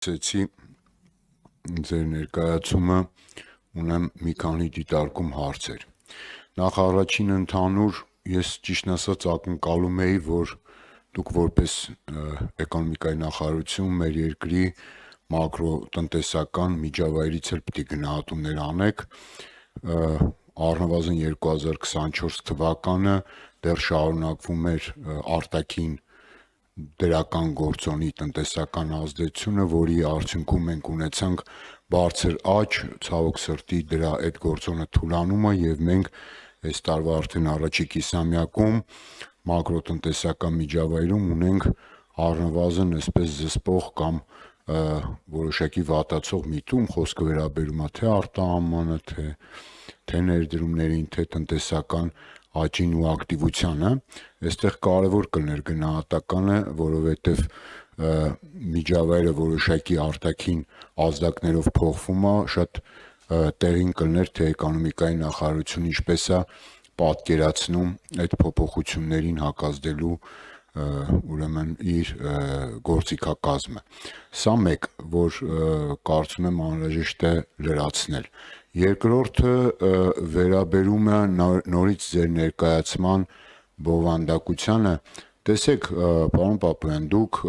Ցեցի ձեր ներկայացումը ունեմ մի քանի դիտարկում հարցեր։ Նախ առաջին ընդհանուր ես ճիշտն ասած ակնկալում էի, որ դուք որպես էկոնոմիկայի նախարարություն մեր երկրի մակրոտնտեսական միջավայրից էլ պիտի գնահատումներ անեք, առնվազն 2024 թվականը դեռ շարունակվում էր արտաքին դրական գործոնի տնտեսական ազդեցությունը, որի արդյունքում մենք ունեցանք բարձր աճ, ցավոք սրտի դրա այդ գործոնը թուլանում է եւ մենք այս տարվա արդեն առաջի կիսամյակում մակրոտնտեսական միջավայրում ունենք առնվազն այսպես զսպող կամ որոշակի վատացող միտում, խոսքը վերաբերում է թե արտահանմանը, թե ներդրումներին, թե տնտեսական աճին ու ակտիվությանը, այստեղ կարևոր կլներ գնահատականը, որովհետև միջավայրը որոշակի արտաքին ազդակներով փոխվում է, շատ տեղին կլներ, թե էկոնոմիկայի նախարարությունը ինչպես է պատկերացնում այդ փոփոխություններին հակազդելու ուրեմն իր գործիքակազմը։ Սա մեկ, որ կարծում եմ անհրաժեշտ է լրացնել։ Երկրորդը վերաբերում է նորից ձեր ներկայացման բովանդակությանը։ Տեսեք, պարոն Պապոյան, դուք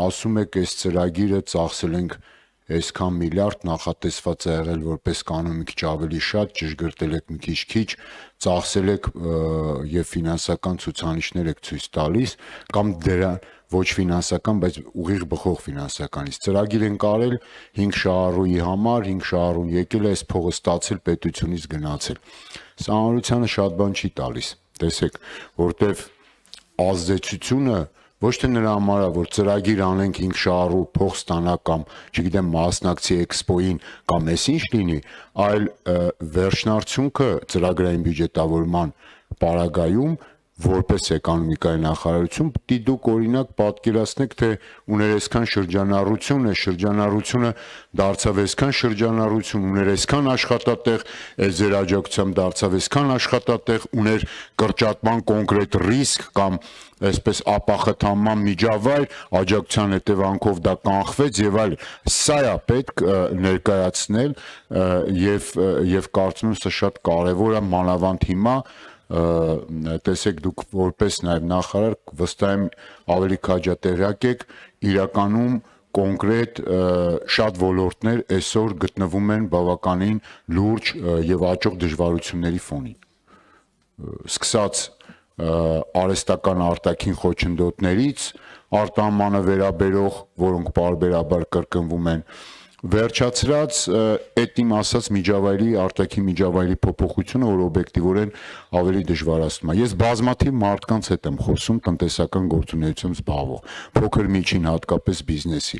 ասում եք, այս ծրագիրը ծախսել ենք այսքան միլիարդ, նախատեսված է եղել որպես կանոն մի քիչ ավելի շատ, ճշգրտել եք մի քիչ, ծախսել եք եւ ֆինանսական ցուցանիշներ եք ցույց տալիս, կամ դրա ոչ ֆինանսական, բայց ուղիղ բխող ֆինանսականից ծրագիր են կարել 5 շահառուի համար, 5 շահառուն եկել է, այս փողը ստացել պետությունից գնացել։ Սա հանրությանը շատ բան չի տալիս, տեսեք, որտեվ ազդեցությունը ոչ թե նրա համար է, որ ծրագիր անենք 5 շահառու փող ստանա կամ, չգիտեմ, մասնակցի էքսպոյին կամ էս ինչ լինի, այլ վերջնարդյունքը ծրագրային բյուջետավորման պարագայում որպես էկոնոմիկայի նախարարություն պիտի դուք օրինակ պատկերացնեք, թե ուներ այսքան շրջանառություն է, շրջանառությունը դարձավ այսքան շրջանառություն, ուներ այսքան աշխատատեղ, այս ձեր աջակցությամբ դարձավ այսքան աշխատատեղ, ուներ կրճատման կոնկրետ ռիսկ կամ այսպես ապախտանման միջավայր, աջակցության հետևանքով դա կանխվեց եւ այլն։ Սա է պետք ներկայացնել եւ կարծում եմ սա շատ կարեւոր է մանավանդ հիմա տեսեք դուք որպես նաև նախարար վստահ եմ ավելի քաջատեղյակ եք իրականում կոնկրետ շատ ոլորտներ այսօր գտնվում են բավականին լուրջ եւ աճող դժվարությունների ֆոնին սկսած արհեստական արտաքին խոչընդոտներից արտահանմանը վերաբերող որոնք պարբերաբար կրկնվում են վերջացրած այդ իմ ասած միջավայրի արտաքին միջավայրի փոփոխությունը, որ օբյեկտիվորեն ավելի դժվարացնում է։ Ես բազմաթիվ մարդկանց հետ եմ խոսում տնտեսական գործունեությամբ զբաղվող, փոքր միջին հատկապես բիզնեսի։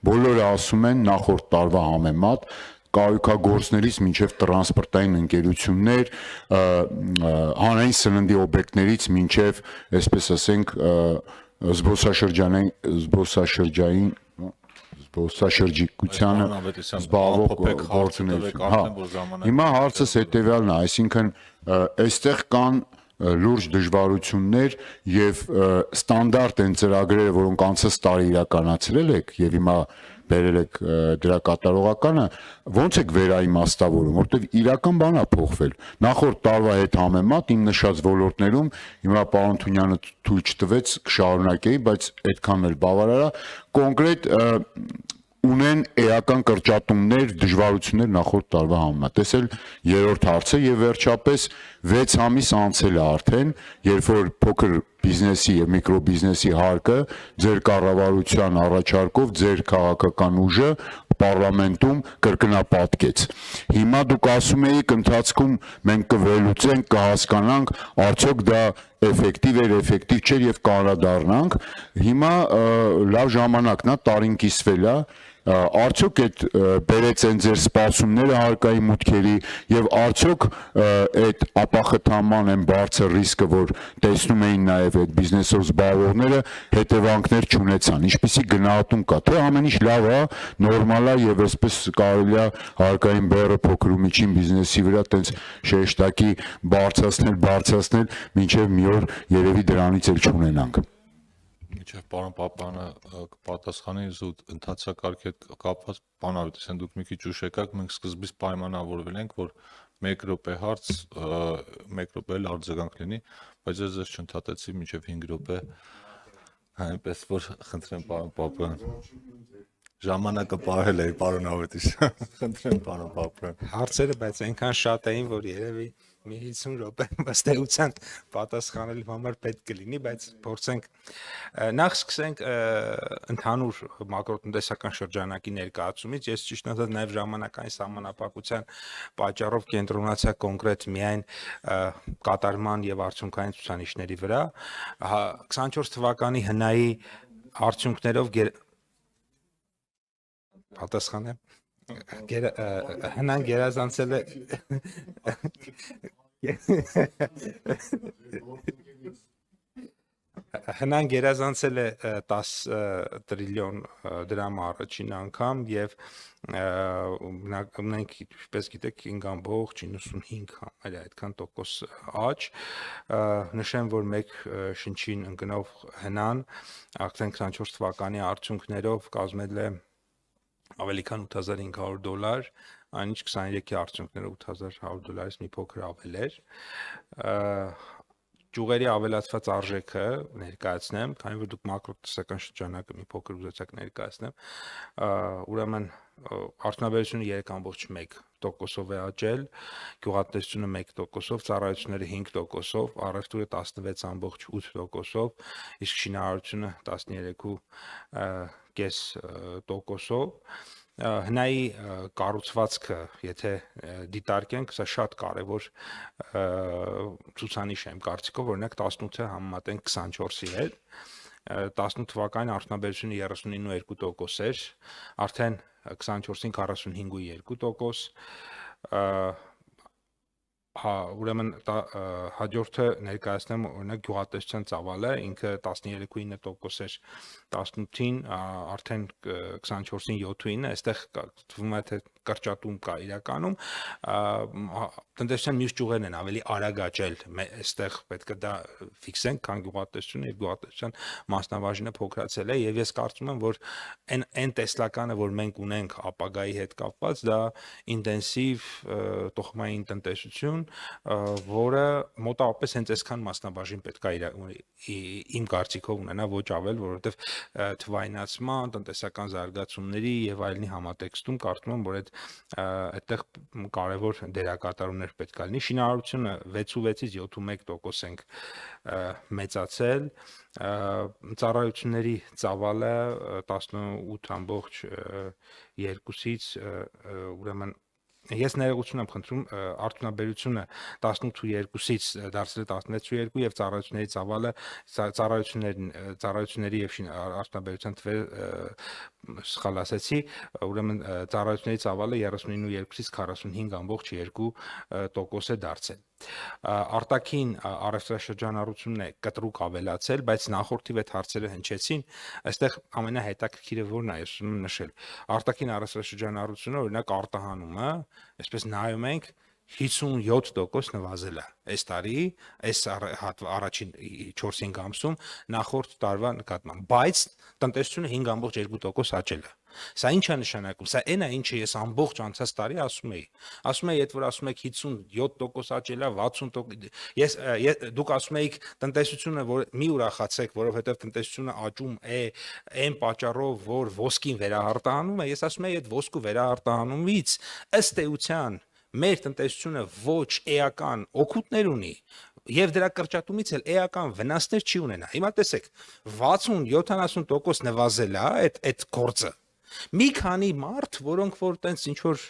Բոլորը ասում են նախորդ տարվա համեմատ կահույքագործներից մինչև տրանսպորտային ընկերություններ, հանրային սննդի օբյեկտներից մինչև, այսպես ասենք, զբոսաշրջիկությանը զբաղվող գործունեություն։ Հիմա հարցս հետևյալն է, այսինքն այստեղ կան լուրջ դժվարություններ եւ ստանդարտ են ծրագրերը, որոնք անցած տարի իրականացրել եք եւ հիմա բերել եք դրա կատարողականը, ոնց եք վերաիմաստավորում, որտեվ իրական բան է փոխվել։ Նախորդ տարվա հետ համեմատ իմ նշած ոլորտներում հիմա պարոն Թունյանը թույլ չտվեց կշարունակեի, բայց այդքան էլ բավարար է, կոնկրետ ունեն էական կրճատումներ, դժվարություններ նախորդ տարվա համեմատ։ Տեսել երրորդ հարցը եւ վերջապես 6 ամիս անցել է արդեն, երբ որ փոքր բիզնեսի եւ միկրոբիզնեսի հարկը ձեր կառավարության առաջարկով ձեր քաղաքական ուժը պարլամենտում կրկնապատկեց։ Հիմա դուք ասում եք ընթացքում մենք կվերլուծենք, կհասկանանք, արդյոք դա էֆեկտիվ էր, էֆեկտիվ չէր եւ կանրադառնանք։ Հիմա լավ ժամանակն է, տարին կիսվել է, արդյոք այդ բերեց են ձեր սպասումները հարկայի մուտքերի եւ արդյոք այդ ապախտանման են բարձր ռիսկը, որ տեսնում էին նաեւ այդ բիզնեսով զբաղվողները, հետևանքներ չունեցան։ Ինչպիսի գնահատում կա, թե ամեն ինչ լավ է, նորմալ է եւ այսպես կարելի է հարկային բեռը փոքր ու միջին բիզնեսի վրա տենց շեշտակի բարձրացնել, մինչեւ մի օր երևի դրանից էլ չունենանք։ Միջև պարոն Պապյանը կպատասխանի զուտ ընթացակարգի հետ կապված բանավիճ, ասեն դուք մի քիչ ուշ եկաք, մենք սկզբից պայմանավորվել ենք, որ 1 րոպե հարց, 1 րոպե էլ արձագանք լինի, բայց ես ձեզ չընդհատեցի մինչև 5 րոպե, այնպես որ խնդրեմ պարոն Պապյան։ Ժամանակը պահել էի պարոն Ավետիսյան, խնդրեմ պարոն Պապյան։ Հարցերը բայց այնքան շատ էին, որ երևի մի 50 րոպե ըստ էության պատասխանելու համար պետք կլինի, բայց փորձենք նախ սկսենք ընդհանուր մակրոտնտեսական շրջանակի ներկայացումից։ Ես ճիշտ ասած նաև ժամանակային սահմանափակության պատճառով կենտրոնացա կոնկրետ միայն կատարման եւ արդյունքային ցուցանիշների վրա։ 24 թվականի հնայի արդյունքներով պատասխանեմ հնան գերազանցել է հնան գերազանցել է 10 տրիլիոն դրամ առաջին անգամ եւ մենք ինչպես գիտեք 5.95 համարյա այդքան տոկոս աճ նշեմ որ մեկ շնչին ընկնող հնան 2024 թվականի արդյունքներով կազմել է ավելի քան $8500, այնինչ 23-ի արդյունքները $8100-ից մի փոքր ավել էր։ Ճյուղերի ավելացված արժեքը ներկայացնեմ, քանի որ դուք մակրոտնտեսական շրջանակը մի փոքր ուզեցաք ներկայացնեմ, ուրեմն արդյունաբերությունը 3.1%-ով է աճել, գյուղատնտեսությունը 1%-ով, ծառայությունները 5%-ով, առևտուրը 16.8%-ով, իսկ շինարարությունը 13.5%-ով։ Հնայի կառուցվածքը, եթե դիտարկենք, սա շատ կարևոր ցուցանիշ է իմ կարծիքով, օրինակ 18-ը համեմատենք 24-ի հետ, 18 թվականին արդյունաբերությունը 39.2% էր, արդեն 24-ին 45.2%, ուրեմն հաջորդը ներկայացնեմ օրինակ գյուղատնտեսության ծավալը, ինքը 13.9% էր 18-ին, արդեն 24-ին 7-ին է, այստեղ թվում է թե կրճատում կա իրականում, տնտեսության մյուս ճյուղերն են ավելի արագ աճել, այստեղ պետք է դա ֆիքսենք, քան գյուղատնտեսությունը եւ գյուղատնտեսության մասնաբաժինը փոքրացել է եւ ես կարծում եմ, որ այն տեսլականը, որ մենք ունենք ապագայի հետ կապված, դա ինտենսիվ տոխմային տնտեսություն, որը մոտավորապես հենց այսքան մասնաբաժին պետք է իմ կարծիքով ունենա, ոչ ավել, որովհետեւ թվայնացման, տնտեսական զարգացումների եւ այլնի համատեքստում կարծում եմ, որ այդտեղ կարևոր դերակատարումներ պետք է լինի։ Շինարարությունը 6.6-ից 7.1% ենք մեծացել, ծառայությունների ծավալը 18.2-ից ուրեմն ես ներողություն եմ խնդրում, արդյունաբերությունը 18.2-ից դարձել է 16.2 եւ ծառայությունների ծավալը ծառայությունների եւ արդյունաբերության թվերը սխալ ասացի, ուրեմն ծառայությունների ծավալը 39.2-ից 45.2% է դարձել։ Արտաքին առևտրաշրջանառությունն է կտրուկ ավելացել, բայց նախորդի վեթ հարցերը հնչեցին, այստեղ ամենահետաքրքիրը որն է, ես ուզում եմ նշել, արտաքին առևտրաշրջանառությունը, օրինակ արտահանումը, այսպես նայում ենք 57% նվազել է այս տարի, այս առաջին 4-5 ամսում նախորդ տարվա նկատմամբ, բայց տնտեսությունը 5.2% աճել է։ Սա ինչ է նշանակում։ Սա այն է, ինչը ես ամբողջ անցած տարի ասում էի։ Ասում էի, երբ որ ասում եք 57% աճել է, 60%, դուք ասում եք տնտեսությունը, որ մի ուրախացեք, որովհետև տնտեսությունը աճում է այն պատճառով, որ ոսկին վերահարտահանում է, ես ասում էի, այդ ոսկու վերահարտահանումից ըստ էության մեր տնտեսությունը ոչ էական օգուտներ ունի եւ դրա կրճատումից էլ էական վնասներ չի ունենա։ Հիմա տեսեք, 60-70% նվազել է այդ գործը։ Մի քանի մարդ, որոնք որ տենց ինչ որ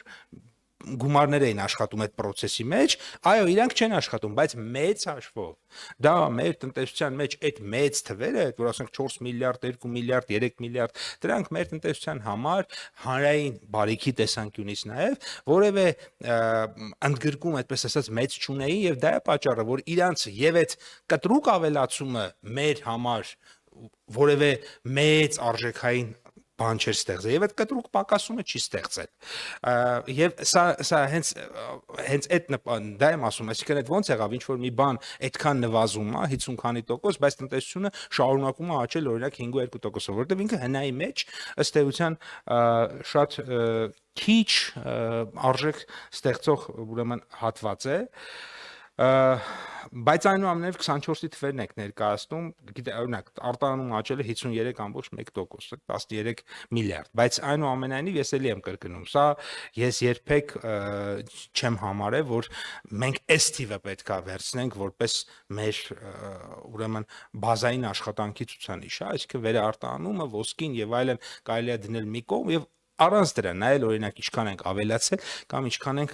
գումարներ էին աշխատում այդ process-ի մեջ, այո, իրանք չեն աշխատում, բայց մեծ հաշվով դա մեր տնտեսության մեջ այդ մեծ թվերը, որ ասենք 4 միլիարդ, 2 միլիարդ, 3 միլիարդ, դրանք մեր տնտեսության համար հանրային բարիքի տեսանկյունից նաև որևէ ընդգրկում, այդպես ասած, մեծ չունեին եւ դա է պատճառը, որ իրանց եւ այդ կտրուկ ավելացումը մեր համար որևէ մեծ արժեքային բան չէր ստեղծել եւ այդ կտրուկ պակասումը չի ստեղծել եւ սա հենց այդ դա եմ ասում, այսինքն այդ ոնց եղավ, ինչ որ մի բան այդքան նվազում է 50 քանի տոկոս, բայց տնտեսությունը շարունակում է աճել օրինակ 5.2%-ով, որովհետեւ ինքը հնայի մեջ ըստ էության շատ քիչ արժեք ստեղծող ուրեմն հատված է բայց այնուամենայնիվ 24-ի թվերն եք ներկայացնում, գիտե, օրինակ, արտահանում աճել է 53.1%, 13 միլիարդ, բայց այնուամենայնիվ ես էլի եմ կրկնում, սա ես երբեք չեմ համարել, որ մենք այս թիվը պետք է վերցնենք որպես մեր ուրեմն բազային աշխատանքի ցուցանիշ, այսինքն վերարտահանումը, ոսկին եւ այլն կարելի է դնել մի կողմ եւ առանց դրա նայել օրինակ ինչքան ենք ավելացել կամ ինչքան ենք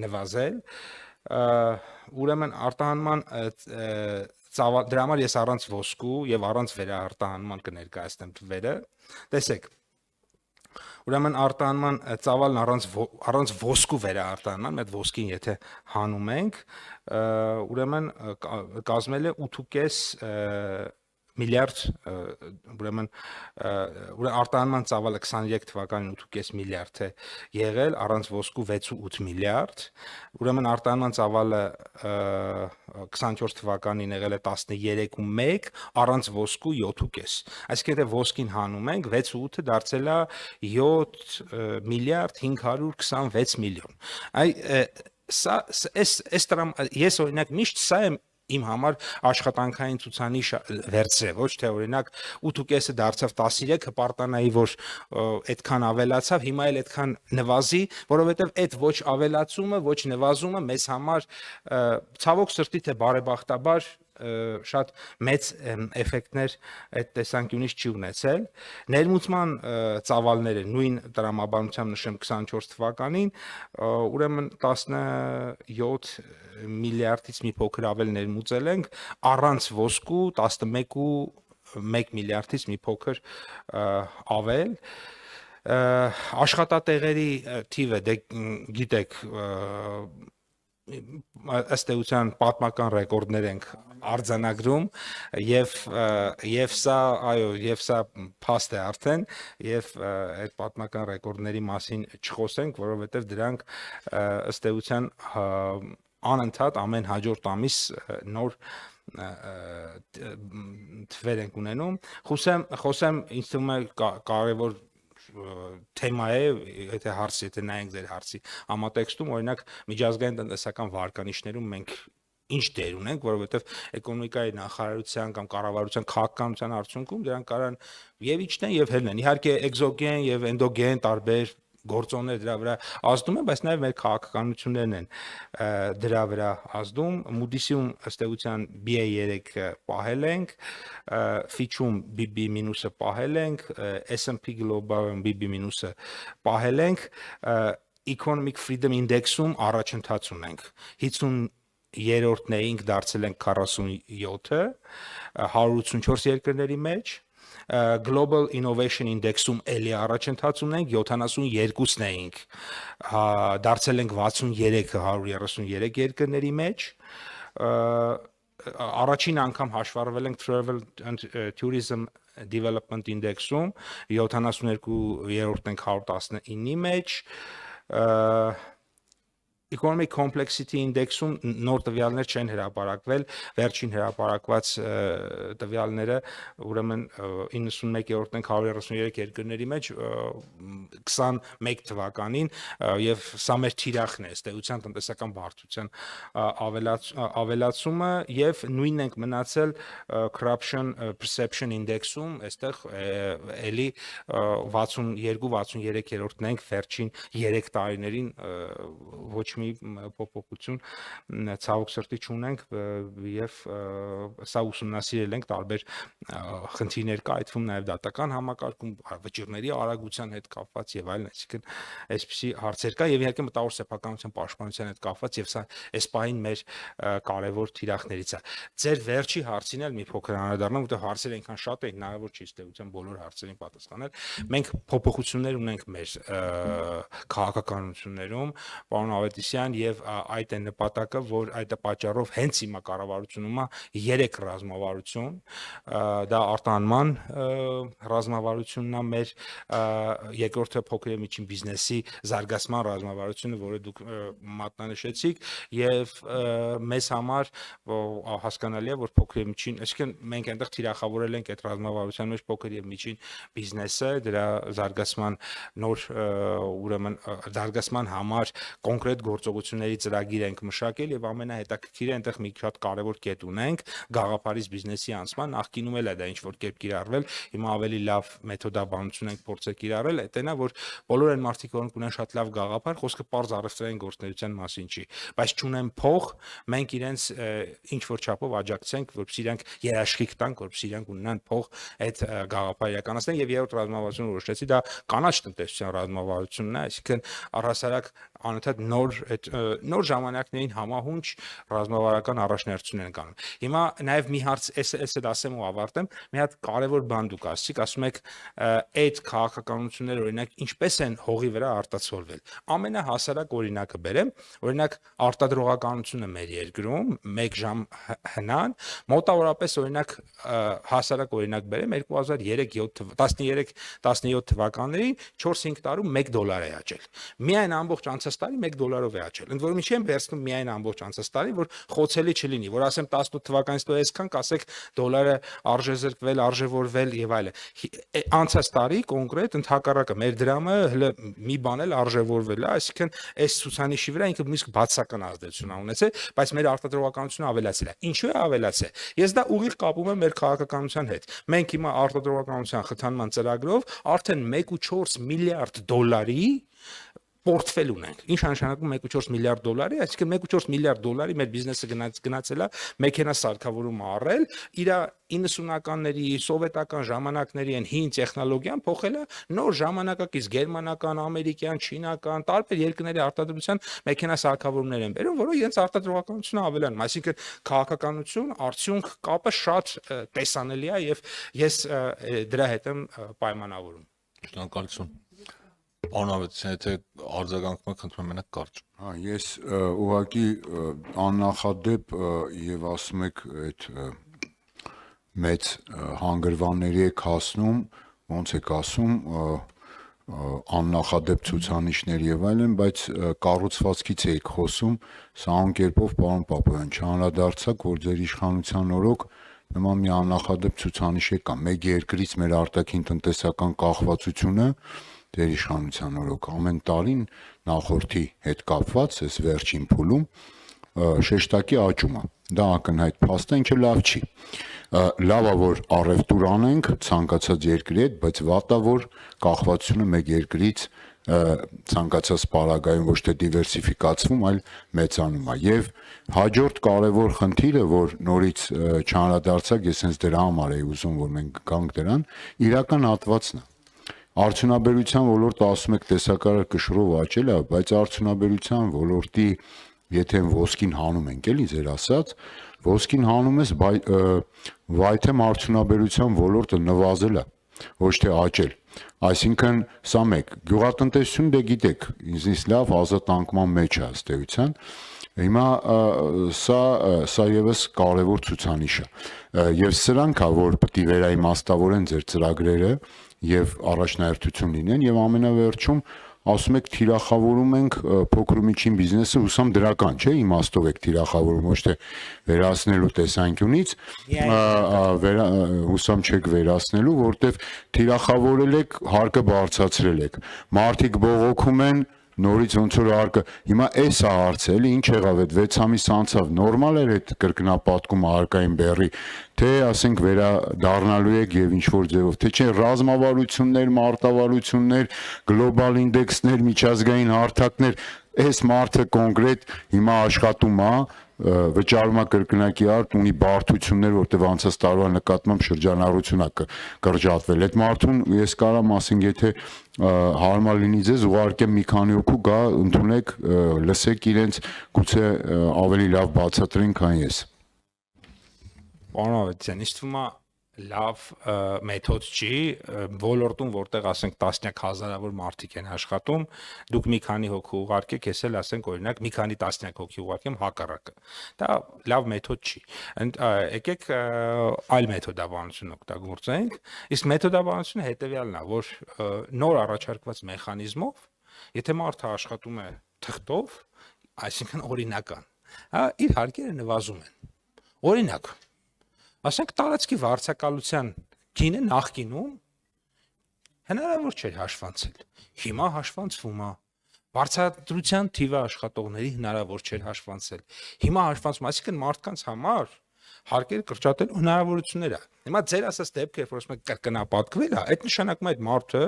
նվազել ուրեմն արտահանման դրա համար ես առանց ոսկու եւ առանց վերարտահանման կներկայացնեմ թվերը տեսեք ուրեմն արտահանման ծավալն առանց ոսկու վերարտահանման այդ ոսկին եթե հանում ենք ուրեմն կազմել է 8.5 միլիարդ ուրեմն արտահանման ծավալը 23 թվականին 8.5 միլիարդ է եղել առանց ոսկու 6.8 միլիարդ ուրեմն արտահանման ծավալը 24 թվականին եղել է 13.1 առանց ոսկու 7.5 այսինքն եթե ոսկին հանում ենք 6.8-ը դարձել է 7 միլիարդ 526 միլիոն սա ես օրինակ միշտ սա եմ իմ համար աշխատանքային ցուցանիշ վերցրել, ոչ թե օրինակ 8.5-ը դարձավ 13, հպարտանայի, որ այդքան ավելացավ, հիմա էլ այդքան նվազի, որովհետև այդ ոչ ավելացումը, ոչ նվազումը մեզ համար ցավոք սրտի թե բարեբախտաբար շատ մեծ էֆեկտներ այդ տեսանկյունից չի ունեցել ներմուծման ծավալները նույն տրամաբանությամբ նշեմ 24 թվականին ուրեմն 17 միլիարդից մի փոքր ավել ներմուծել ենք առանց ոսկու 11.1 միլիարդից մի փոքր ավել աշխատատեղերի թիվը դե գիտեք ըստ էության պատմական ռեկորդներ ենք արձանագրում եւ սա այո եւ սա փաստ է արդեն եւ այդ պատմական ռեկորդների մասին չխոսենք որովհետեւ դրանք ըստ էության անընդհատ ամեն հաջորդ ամիս նոր թվեր ենք ունենում խոսեմ ինձ թվում է կարևոր թեմա է, եթե նայենք ձեր հարցի համատեքստում, օրինակ միջազգային տնտեսական վարկանիշներում մենք ինչ դեր ունենք, որովհետև էկոնոմիկայի նախարարության կամ կառավարության քաղաքականության արդյունքում դրանք կարան եւ իջնեն եւ հելնեն։ Իհարկե էկզոգեն եւ էնդոգեն տարբեր գործոններ դրա վրա ազդում են, բայց նաև մեր քաղաքականություններն են դրա վրա ազդում։ Moody's-ում ըստ էության BA3 պահել ենք, Fitch-ում BB- պահել ենք, S&P Global-ում BB- պահել ենք, Economic Freedom Index-ում առաջընթաց ունենք։ 50-րդն էինք, դարձել ենք 47-ը, 184 երկրների մեջ Global Innovation Index-ում էլի առաջընթաց ունենք 72-ն էինք դարձել ենք 63-ը 133 երկրների մեջ առաջին անգամ հաշվառվել ենք Travel and Tourism Development Index-ում 72-րդն ենք 119-ի մեջ Economic Complexity Index-ում նոր տվյալներ չեն հրապարակվել, վերջին հրապարակված տվյալները, ուրեմն 91-րդն ենք 133 երկրների մեջ 21 թվականին եւ սա մեր թիրախն է, ըստ էության տնտեսական բարդության ավելացումը եւ նույնն ենք մնացել Corruption Perception Index-ում, այստեղ էլի 62-63-րդն ենք վերջին 3 տարիներին ոչ մի փոփոխություն ցավոք սրտի չունենք եւ սա ուսումնասիրել ենք տարբեր խնդիրներ կա այդ թվում նաեւ դատական համակարգում վճիռների արագության հետ կապված եւ այլն այսինքն այսպիսի հարցեր կա եւ իհարկե մտավոր սեփականության պաշտպանության հետ կապված եւ սա այս պահին մեր կարևոր թիրախներից է ձեր վերջի հարցին էլ մի փոքր անդրադառնամ որտեղ հարցերը այնքան շատ են հնարավոր չի ստեղծության բոլոր հարցերին պատասխանել մենք փոփոխություններ ունենք մեր քաղաքականություններում պարոն Ավետիսյան Հովհաննիսյան եւ այդ է նպատակը, որ այդ պատճառով հենց հիմա կառավարությունում է 3 ռազմավարություն, դա արտահանման ռազմավարությունն է մեր, երկրորդը փոքր եւ միջին բիզնեսի զարգացման ռազմավարությունը, որը դուք մատնանշեցիք, եւ մեզ համար հասկանալի է, որ փոքր եւ միջին, այսինքն մենք այնտեղ թիրախավորել ենք այդ ռազմավարության մեջ փոքր եւ միջին բիզնեսը, դրա զարգացման նոր ուրեմն զարգացման համար կոնկրետ գործողությունների ծրագիր ենք մշակել եւ ամենահետաքրքիրը այնտեղ մի շատ կարեւոր կետ ունենք գաղափարից բիզնեսի անցման, նախկինում էլ է դա ինչ որ կերպ կիրառվել, հիմա ավելի լավ մեթոդաբանություն ենք փորձել կիրառել, այդտենա որ բոլոր այն մարդիկ որոնք ունեն շատ լավ գաղափար, խոսքը պարզ առևտրային գործունեության մասին չի, բայց չունեն փող, մենք իրենց ինչ որ չափով աջակցենք, որպեսզի իրանք երաշխիք տանք, որպեսզի իրանք ունենան փող այդ գաղափարը իրականացնեն եւ երրորդ ռազմավարությունը որոշեցի դա կանաչ տնտեսության ռազմավարությունն է, այսինքն առհասարակ անընդհատ նոր ժամանակներին համահունչ ռազմավարական առաջնահերթություն են կանում։ Հիմա նաև մի հարց էս ասեմ ու ավարտեմ, մի հատ կարևոր բան դուք ասացիք, ասում եք այդ քաղաքականությունները օրինակ ինչպես են հողի վրա արտացոլվել։ Ամենահասարակ օրինակը բերեմ, օրինակ արտադրողականությունը մեր երկրում 1 ժամ հնան մոտավորապես օրինակ հասարակ օրինակ բերեմ 2013-17 թվականներին 4-5 տարում $1 է աճել։ Միայն ամբողջ անցած տարի $1 է աճել։ Ընդ որում ինչի են վերցնում միայն ամբողջ անցած տարի, որ խոցելի չլինի, որ ասեմ 18 թվականից հետո այսքան կասեք դոլարը արժեզրկվել, արժևորվել եւ այլն։ Անցած տարի կոնկրետ ընդհակառակը մեր դրամը հələ մի բան էլ արժևորվել է, այսինքն այս ցուցանիշի վրա ինքը նույնիսկ բացական ազդեցություն ա ունեցել, բայց մեր արտադրողականությունը ավելացել է։ Ինչու է ավելացել։ Ես դա ուղիղ կապում եմ մեր քաղաքականության հետ։ Մենք հիմա արտադրողականության խթանման ծրագրով արդեն 1.4 միլիարդ դոլարի պորտֆել ունենք։ Ինչ նշանակում 1.4 միլիարդ դոլարի, այսինքն 1.4 միլիարդ դոլարի մեր բիզնեսը գնացել է մեքենա սարքավորում առել, իր 90-ականների սովետական ժամանակների այն հին տեխնոլոգիան փոխել է նոր ժամանակակից գերմանական, ամերիկյան, չինական, տարբեր երկրների արտադրության մեքենա սարքավորումներ են բերում, որոնք իրենց արտադրողականությունը ավելանում, այսինքն քաղաքականություն, արդյունք կապը շատ տեսանելի է եւ ես դրա հետ եմ պայմանավորում։ Շնորհակալություն։ Պարոն Ավետիսյան, եթե արձագանքում եք, խնդրում եմ մենակ կարճ։ Հա, ես ուղղակի աննախադեպ եւ ասում եք այդ մեծ հանգրվանների եք հասնում, ոնց եք ասում, աննախադեպ ցուցանիշներ եւ այլն, բայց կառուցվածքից եք խոսում, սա անկերպով պարոն Պապոյան, չանդրադարձակ, որ ձեր իշխանության օրոք նման մի աննախադեպ ցուցանիշ է կա, մեկ երկրից մեր արտաքին տնտեսական կախվածությունը դեր իշխանության օրոք ամեն տարին նախորդի հետ կապված այս վերջին փուլում շեշտակի աճում է։ Դա ակնհայտ փաստ է, ինչը լավ չի։ Լավ է որ առևտուր անենք ցանկացած երկրի հետ, բայց վատ է որ կախվածությունը մեկ երկրից ցանկացած պարագայում ոչ թե դիվերսիֆիկացվում, այլ մեծանում է։ Եվ հաջորդ կարևոր խնդիրը, որ նորից չանդրադարձակ, ես հենց դրա համար էի ուզում, որ մենք գանք դրան, իրական հատվածն է։ Արդյունաբերության ոլորտը ասում եք տեսակարար կշռով աճել է, բայց արդյունաբերության ոլորտի եթե ոսկին հանում ենք, էլի ձեր ասած, ոսկին հանում ես, վայթեմ արդյունաբերության ոլորտը նվազել է, ոչ թե աճել։ Այսինքն սա մեկ, գյուղատնտեսություն դե գիտեք, ինձնից լավ ազատ անկման մեջ է ըստ էության։ Հիմա սա եւս կարևոր ցուցանիշ է։ Եվ սրանք է, որ պետք է վերաիմաստավորեն ձեր ծրագրերը եւ առաջնահերթություն լինեն եւ ամենավերջում ասում եք թիրախավորում ենք փոքր ու միջին բիզնեսը, հուսամ դրական չէ, իմաստով եք թիրախավորում, ոչ թե վերացնելու տեսանկյունից, հուսամ չեք վերացնելու, որտեվ թիրախավորել եք, հարկը բարձրացրել եք։ Մարդիկ բողոքում են, նորից ոնց որ հարկը, հիմա էս է հարցը, էլի ինչ եղավ այդ 6 ամիս անցավ, նորմալ էր այդ կրկնապատկումը հարկային բեռի, թե ասենք վերադառնալու եք եւ ինչ որ ձևով, թե չէ ռազմավարություններ, մարտավարություններ, գլոբալ ինդեքսներ, միջազգային հարթակներ, այս մարդը կոնկրետ հիմա աշխատում է, վճարում է կրկնակի արկ, ունի բարդություններ, որտեղ անցած տարվա նկատմամբ շրջանառություն է կրճատվել։ Այդ մարդուն ես կարամ ասենք, եթե հարմար լինի ձեզ, ուղարկեմ մի քանի հոգու գա, ընդունեք, լսեք իրենց, գուցե ավելի լավ բացատրեն, քան ես։ Պարոն Ավետիսյան, ինձ թվում է լավ մեթոդ չի ոլորտում, որտեղ ասենք տասնյակ հազարավոր մարդիկ են աշխատում, դուք մի քանի հոգի ուղարկեք, ես էլ ասենք օրինակ մի քանի տասնյակ հոգի ուղարկեմ հակառակը։ Դա լավ մեթոդ չի։ Եկեք այլ մեթոդաբանություն օգտագործենք, իսկ մեթոդաբանությունը հետեւյալն է, որ նոր առաջարկված մեխանիզմով, եթե մարդը աշխատում է թղթով, այսինքն օրինական, իր հարկերը նվազում են։ Օրինակ, ասենք տարածքի վարձակալության գինը նախկինում հնարավոր չէր հաշվանցել։ Հիմա հաշվանցվում է։ Վարձատրության թիվը աշխատողների հնարավոր չէր հաշվանցել։ Հիմա հաշվանցում, այսինքն մարդկանց համար հարկերը կրճատելու հնարավորություններ է։ Հիմա ձեր ասած դեպքը, երբ որ ասում եք կրկնապատկվել է, այդ նշանակում է այդ մարդը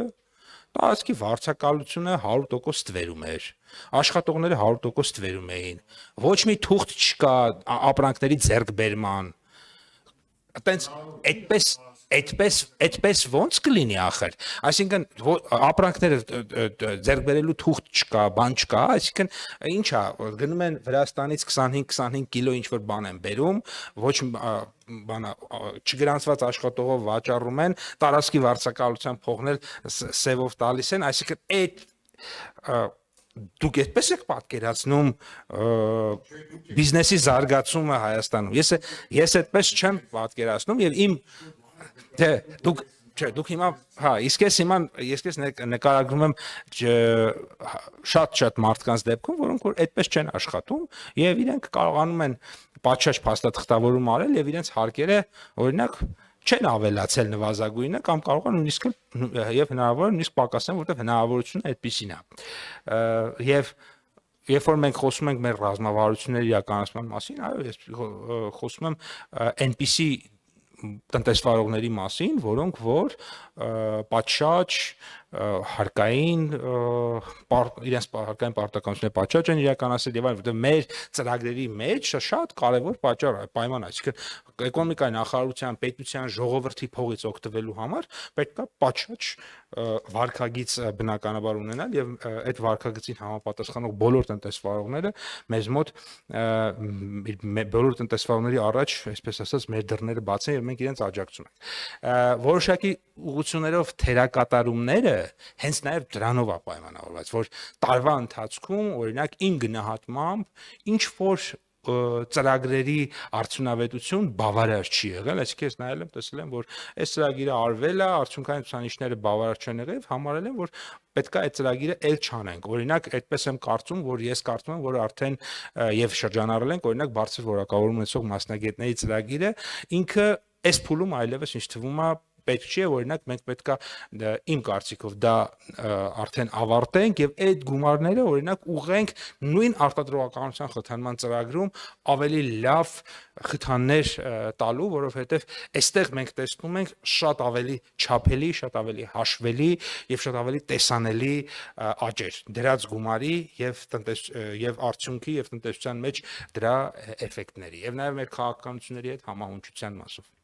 տարածքի վարձակալությունը 100% ստվերում էր։ Աշխատողները 100% ստվերում էին։ Ոչ մի թուղթ չկա ապրանքների ձեռքբերման։ Այդպես ոնց կլինի ախր։ Այսինքն ապրանքները ձեռք բերելու թուղթ չկա, բան չկա, այսինքն ի՞նչ է, գնում են Վրաստանից 25 կիլո ինչ որ բան են բերում, ոչ բանա չգրանցված աշխատողով վաճառում են, տարածքի վարձակալության փողն էլ սևով տալիս են, այսինքն այդ դուք այդպես եք պատկերացնում բիզնեսի զարգացումը Հայաստանում։ Ես այդպես չեմ պատկերացնում եւ իմ դուք հիմա իսկ ես նկարագրում եմ շատ մարդկանց դեպքում, որոնք որ այդպես չեն աշխատում եւ իրենք կարողանում են պատշաճ փաստաթղթավորում արել եւ իրենց հարկերը օրինակ չեն ավելացել նվազագույնը կամ կարող են նույնիսկ եւ հնարավոր է նույնիսկ պակասեն, որտեղ հնարավորությունը այդպեսին է։ Եվ երբ որ մենք խոսում ենք մեր ռազմավարությունների իրականացման մասին, այո, ես խոսում եմ այնպիսի տնտեսվարողների մասին, որոնք որ պատշաճ հարկային իրենց հարկային պարտականությունների պատշաճ են իրականացել եւ այլն, որտեղ մեր ծրագրերի մեջ շատ կարեւոր պատճառ է, պայման է, այսինքն էկոնոմիկայի նախարարության, պետության, ժողովրդի փողից օգտվելու համար պետք է պատշաճ վարկագիծ բնականաբար ունենալ եւ այդ վարկագծին համապատասխանող բոլոր տնտեսվարողները մեզ մոտ բոլոր տնտեսվարողների առաջ, այսպես ասած, մեր դռները բաց են եւ մենք իրենց աջակցում ենք։ Որոշակի ուղղություններով թերակատարումները հենց նաև դրանով է պայմանավորված, որ տարվա ընթացքում օրինակ իմ գնահատմամբ ինչ որ ծրագրերի արդյունավետություն բավարար չի եղել, այսինքն ես նայել եմ, տեսել եմ, որ այս ծրագիրը արվել է, արդյունքային ցուցանիշները բավարար չեն եղել, համարել եմ, որ պետք է այդ ծրագիրը ել չանենք։ Օրինակ, այդպես եմ կարծում, որ ես կարծում եմ, որ արդեն եւ շրջանառել ենք, օրինակ, բարձր որակավորում ունեցող մասնագետների ծրագիրը ինքը այս փուլում այլևս ինչ թվում է պետք չի, օրինակ մենք պետքա իմ կարծիքով դա արդեն ավարտենք եւ այդ գումարները օրինակ ուղղենք նույն արտադրողականության խթանման ծրագրում ավելի լավ խթաններ տալու, որովհետեւ այստեղ մենք տեսնում ենք շատ ավելի չափելի, շատ ավելի հաշվելի եւ շատ ավելի տեսանելի աճեր դրած գումարի եւ արդյունքի եւ տնտեսության մեջ դրա էֆեկտների եւ նաեւ մեր քաղաքականությունների հետ համահունչության մասով։